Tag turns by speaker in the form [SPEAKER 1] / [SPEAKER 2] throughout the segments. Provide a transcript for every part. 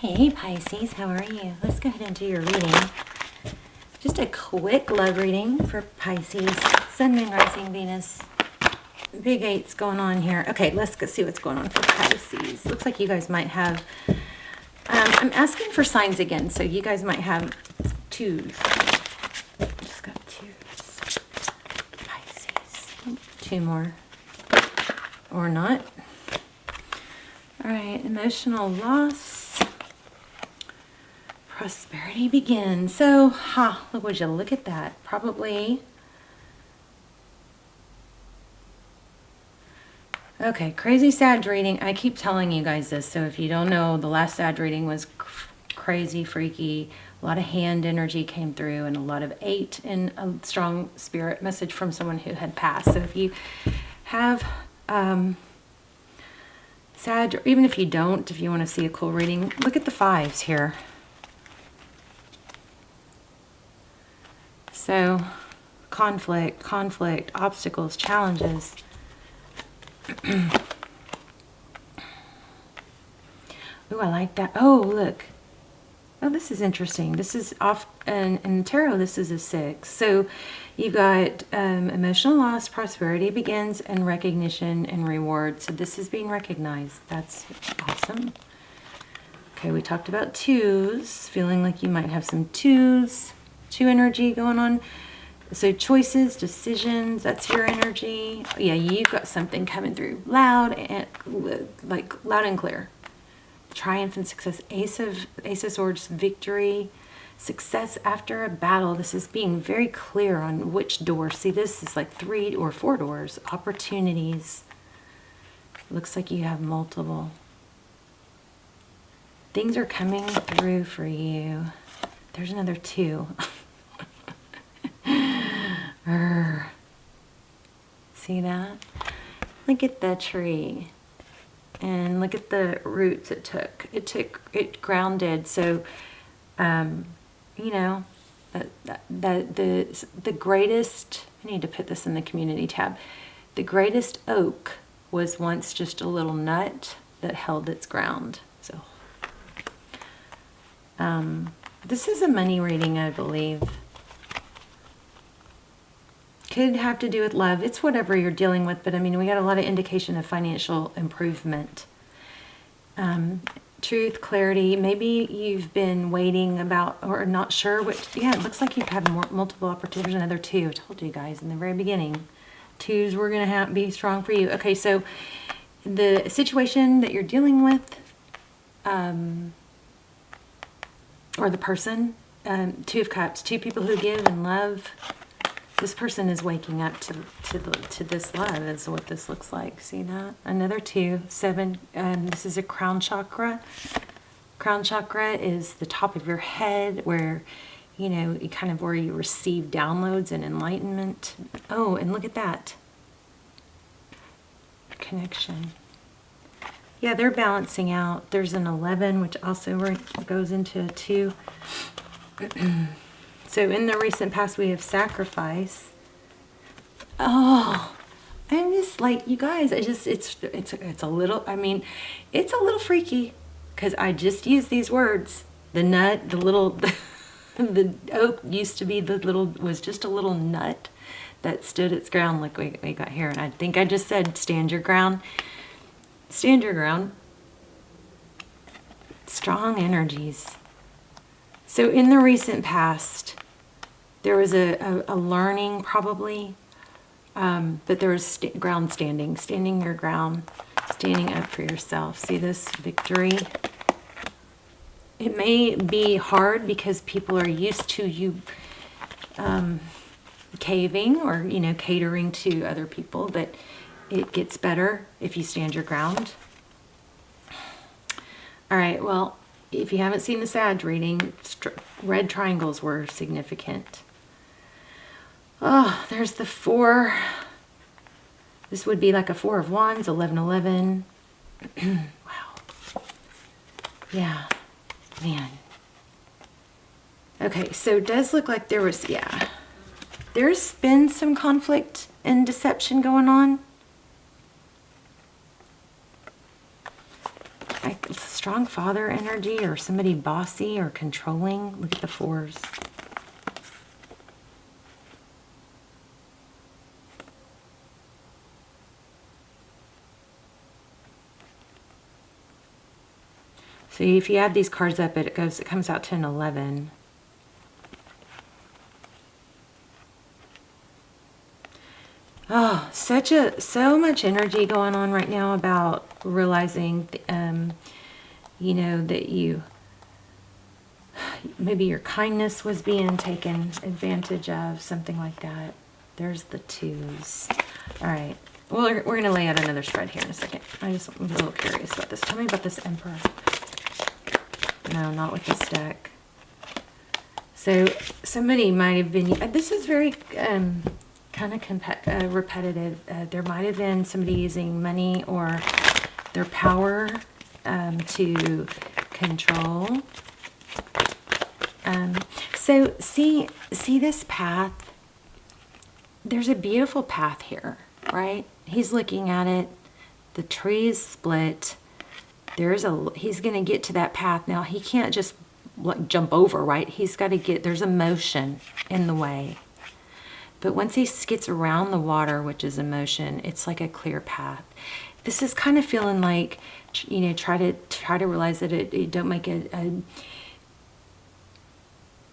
[SPEAKER 1] Hey Pisces, how are you? Let's go ahead and do your reading. Just a quick love reading for Pisces. Sun, Moon, Rising, Venus. Big eights going on here. Okay, let's go see what's going on for Pisces. Looks like you guys might have... I'm asking for signs again, so you guys might have twos. Just got twos. Pisces. Two more. Or not. All right, emotional loss. Prosperity begins. So, would you look at that? Probably. Okay, crazy Sag reading. I keep telling you guys this, so if you don't know, the last Sag reading was crazy, freaky. A lot of hand energy came through and a lot of 8 and a strong spirit message from someone who had passed. So if you have Sag, or even if you don't, if you want to see a cool reading, look at the 5s here. So, conflict, obstacles, challenges. Ooh, I like that. Oh, look. Oh, this is interesting. This is off, in tarot, this is a 6. So, you've got emotional loss, prosperity begins, and recognition and reward. So, this is being recognized. That's awesome. Okay, we talked about 2s, feeling like you might have some 2 energy going on. So choices, decisions, that's your energy. Yeah, you've got something coming through loud and like loud and clear. Triumph and success. Ace of Swords, victory, success after a battle. This is being very clear on which door. See, this is like 3 or 4 doors. Opportunities. Looks like you have multiple. Things are coming through for you. There's another 2. See that? Look at the tree. And look at the roots it took. It grounded. So, you know, the greatest, I need to put this in the community tab. The greatest oak was once just a little nut that held its ground. So, this is a money reading, I believe. Could have to do with love. It's whatever you're dealing with, but I mean, we got a lot of indication of financial improvement. Truth, clarity. Maybe you've been waiting about or not sure which. Yeah, it looks like you've had multiple opportunities. Another 2. I told you guys in the very beginning. 2s were going to be strong for you. Okay, so the situation that you're dealing with, or the person, 2 of Cups, 2 people who give and love. This person is waking up to this love is what this looks like. See that? Another 2, 7. This is a crown chakra. Crown chakra is the top of your head where, you know, kind of where you receive downloads and enlightenment. Oh, and look at that. Connection. Yeah, they're balancing out. There's an 11, which also goes into a 2. So in the recent past, we have sacrifice. Oh, I'm just like, you guys, it's a little, I mean, it's a little freaky because I just used these words. The nut, the little, the oak used to be was just a little nut that stood its ground like we got here. And I think I just said, stand your ground. Stand your ground. Strong energies. So in the recent past, there was a learning probably, but there was standing your ground, standing up for yourself. See this victory? It may be hard because people are used to you caving or, you know, catering to other people, but it gets better if you stand your ground. All right, well, if you haven't seen the Sag reading, red triangles were significant. Oh, there's the 4. This would be like a 4 of Wands, 11, 11. Wow. Yeah, man. Okay, so it does look like there was, yeah. There's been some conflict and deception going on. strong father energy or somebody bossy or controlling. Look at the fours. So if you add these cards up, it comes out to an 11. Oh, so much energy going on right now about realizing, you know, that maybe your kindness was being taken advantage of, something like that. There's the 2s. All right. Well, we're going to lay out another spread here in a second. I'm a little curious about this. Tell me about this Emperor. No, not with this deck. So somebody might have been, this is very kind of repetitive. There might have been somebody using money or their power to control. So see this path? There's a beautiful path here, right? He's looking at it. The tree is split. He's going to get to that path. Now, he can't just jump over, right? He's got to there's a motion in the way. But once he gets around the water, which is emotion, it's like a clear path. This is kind of feeling like, you know, try to realize that it don't make a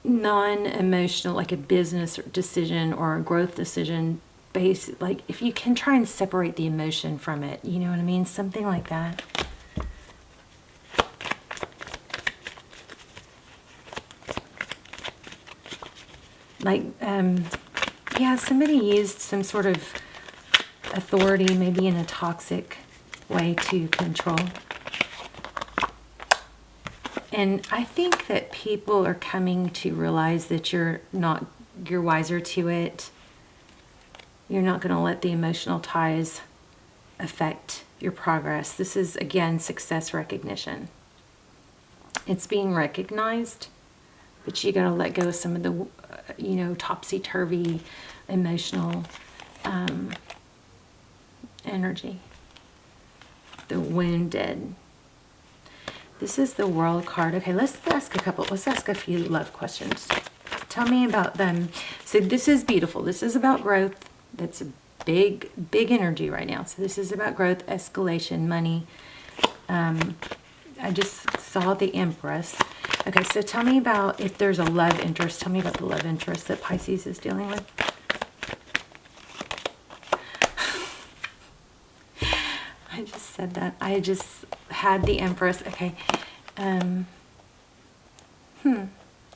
[SPEAKER 1] non-emotional, like a business decision or a growth decision based, like if you can try and separate the emotion from it, you know what I mean? Something like that. Like, yeah, somebody used some sort of authority, maybe in a toxic way, to control. And I think that people are coming to realize that you're wiser to it. You're not going to let the emotional ties affect your progress. This is, again, success recognition. It's being recognized, but you got to let go of some of the, you know, topsy-turvy emotional energy. The wounded. This is the World card. Okay, let's ask a few love questions. Tell me about them. So this is beautiful. This is about growth. That's a big energy right now. So this is about growth, escalation, money. I just saw the Empress. Okay, so tell me about if there's a love interest. Tell me about the love interest that Pisces is dealing with. I just said that. I just had the Empress. Okay.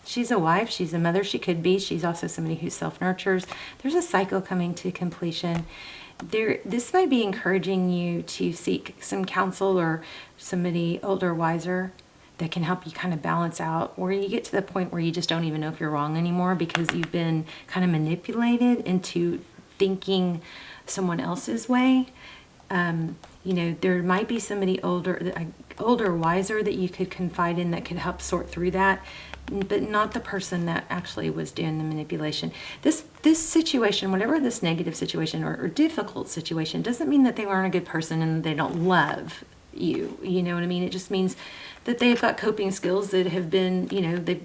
[SPEAKER 1] She's a wife. She's a mother. She could be. She's also somebody who self-nurtures. There's a cycle coming to completion. This might be encouraging you to seek some counsel or somebody older, wiser, that can help you kind of balance out, or you get to the point where you just don't even know if you're wrong anymore because you've been kind of manipulated into thinking someone else's way. You know, there might be somebody older, wiser that you could confide in that could help sort through that, but not the person that actually was doing the manipulation. This situation, whatever this negative situation or difficult situation, doesn't mean that they weren't a good person and they don't love you. You know what I mean? It just means that they've got coping skills that have been, you know, they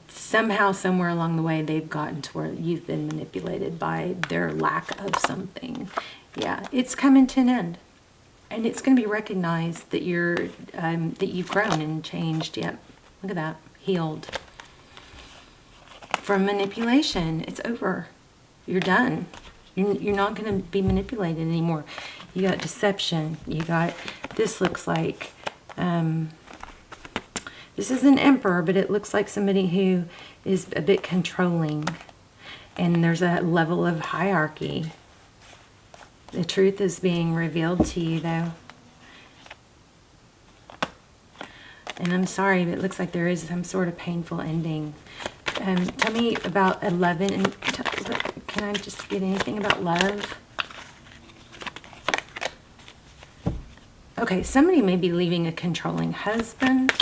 [SPEAKER 1] somehow, somewhere along the way, they've gotten to where you've been manipulated by their lack of something. Yeah, it's coming to an end, and it's going to be recognized that that you've grown and changed. Yep, look at that, healed from manipulation. It's over. You're done. You're not going to be manipulated anymore. You got deception. You got, this looks like, this is an Emperor, but it looks like somebody who is a bit controlling. And there's a level of hierarchy. The truth is being revealed to you, though. And I'm sorry, but it looks like there is some sort of painful ending. Tell me about 11. And can I just get anything about love? Okay, somebody may be leaving a controlling husband.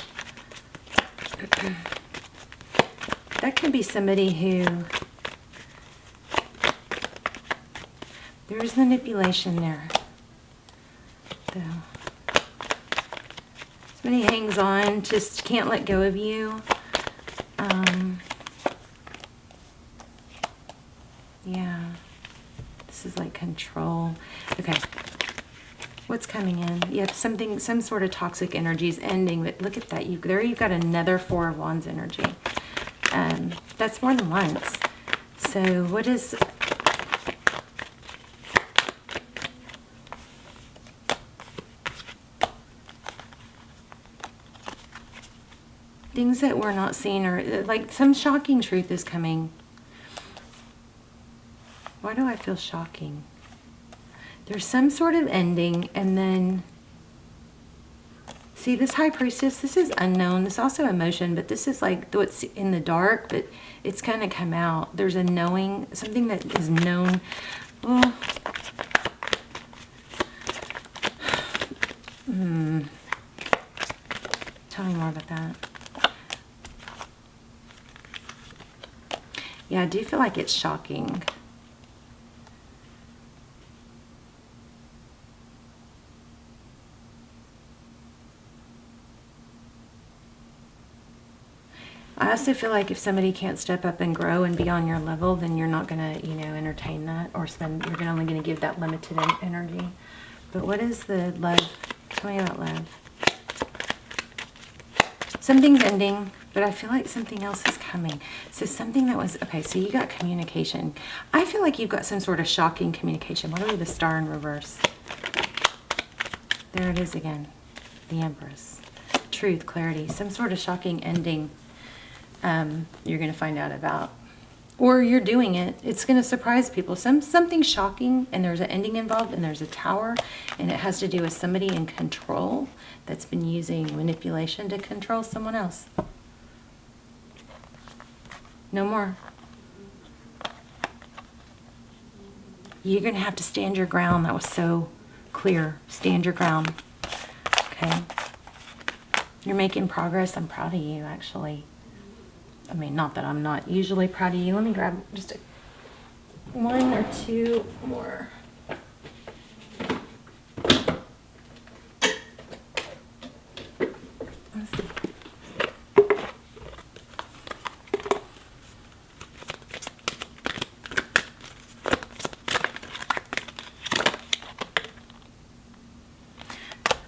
[SPEAKER 1] That could be somebody who... There's manipulation there, though. Somebody hangs on, just can't let go of you. Yeah. This is like control. Okay. What's coming in? You have something, some sort of toxic energy is ending, but look at that. There you've got another Four of Wands energy. That's more than once. So what is... Things that we're not seeing, or like some shocking truth is coming. Why do I feel shocking? There's some sort of ending, and then see this High Priestess, this is unknown. This is also emotion, but this is like what's in the dark, but it's kind of come out. There's a knowing, something that is known. Oh. Tell me more about that. Yeah, I do feel like it's shocking. I also feel like if somebody can't step up and grow and be on your level, then you're not going to, you know, entertain that or spend, you're only going to give that limited energy. But what is the love? Tell me about love. Something's ending, but I feel like something else is coming. So something that was, okay, so you got communication. I feel like you've got some sort of shocking communication. What are the Star in reverse? There it is again. The Empress. Truth, clarity, some sort of shocking ending. You're going to find out about, or you're doing it. It's going to surprise people. Something shocking, and there's an ending involved, and there's a tower, and it has to do with somebody in control that's been using manipulation to control someone else. No more. You're going to have to stand your ground. That was so clear. Stand your ground. Okay. You're making progress. I'm proud of you, actually. I mean, not that I'm not usually proud of you. Let me grab just one or two more. Let's see.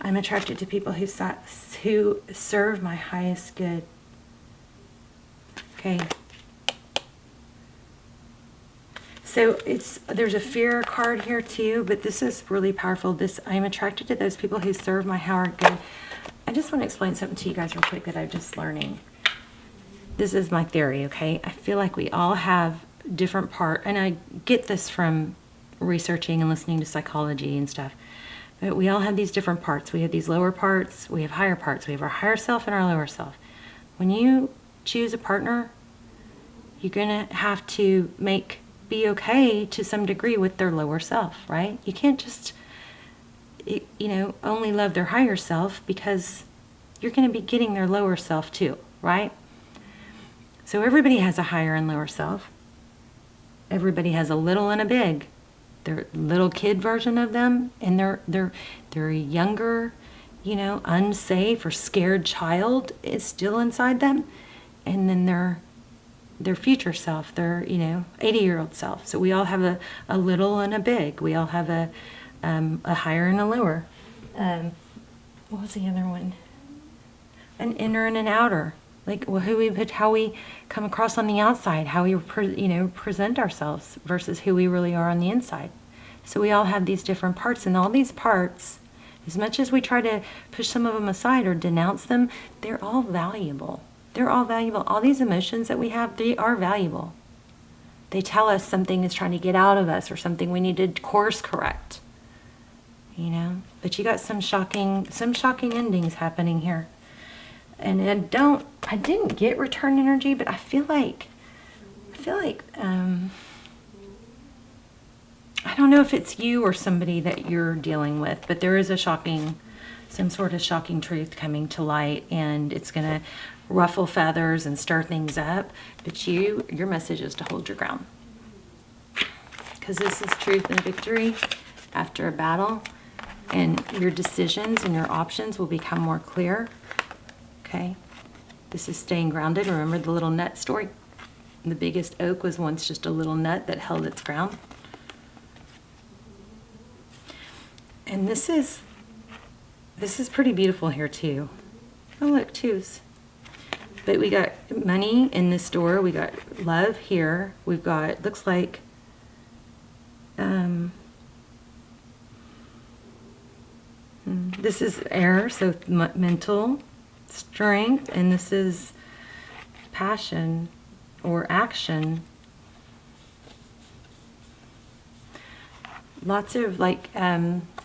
[SPEAKER 1] I'm attracted to people who serve my highest good. Okay. So there's a fear card here too, but this is really powerful. I'm attracted to those people who serve my higher good. I just want to explain something to you guys real quick that I'm just learning. This is my theory, okay? I feel like we all have different and I get this from researching and listening to psychology and stuff. But we all have these different parts. We have these lower parts, we have higher parts. We have our higher self and our lower self. When you choose a partner, you're going to have to be okay to some degree with their lower self, right? You can't just, only love their higher self, because you're going to be getting their lower self too, right? So everybody has a higher and lower self. Everybody has a little and a big. Their little kid version of them, and their younger, unsafe or scared child is still inside them. And then their future self, their 80-year-old self. So we all have a little and a big. We all have a higher and a lower. What was the other one? An inner and an outer. Like how we come across on the outside, how we present ourselves versus who we really are on the inside. So we all have these different parts, and all these parts, as much as we try to push some of them aside or denounce them, they're all valuable. They're all valuable. All these emotions that we have, they are valuable. They tell us something is trying to get out of us, or something we need to course correct. But you got some shocking endings happening here. And I didn't get return energy, but I feel like I don't know if it's you or somebody that you're dealing with, but there is some sort of shocking truth coming to light, and it's going to ruffle feathers and stir things up. But your message is to hold your ground, because this is truth and victory after a battle. and your decisions and your options will become more clear. Okay, this is staying grounded. Remember the little nut story? The biggest oak was once just a little nut that held its ground. And this is pretty beautiful here too. Oh look, twos. But we got money in this door. We got love here. We've got, looks like, this is air, so mental strength, and this is passion or action. Lots of like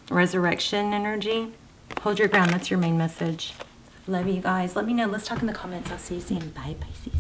[SPEAKER 1] resurrection energy. Hold your ground. That's your main message. Love you guys. Let me know. Let's talk in the comments. I'll see you soon. Bye, Pisces.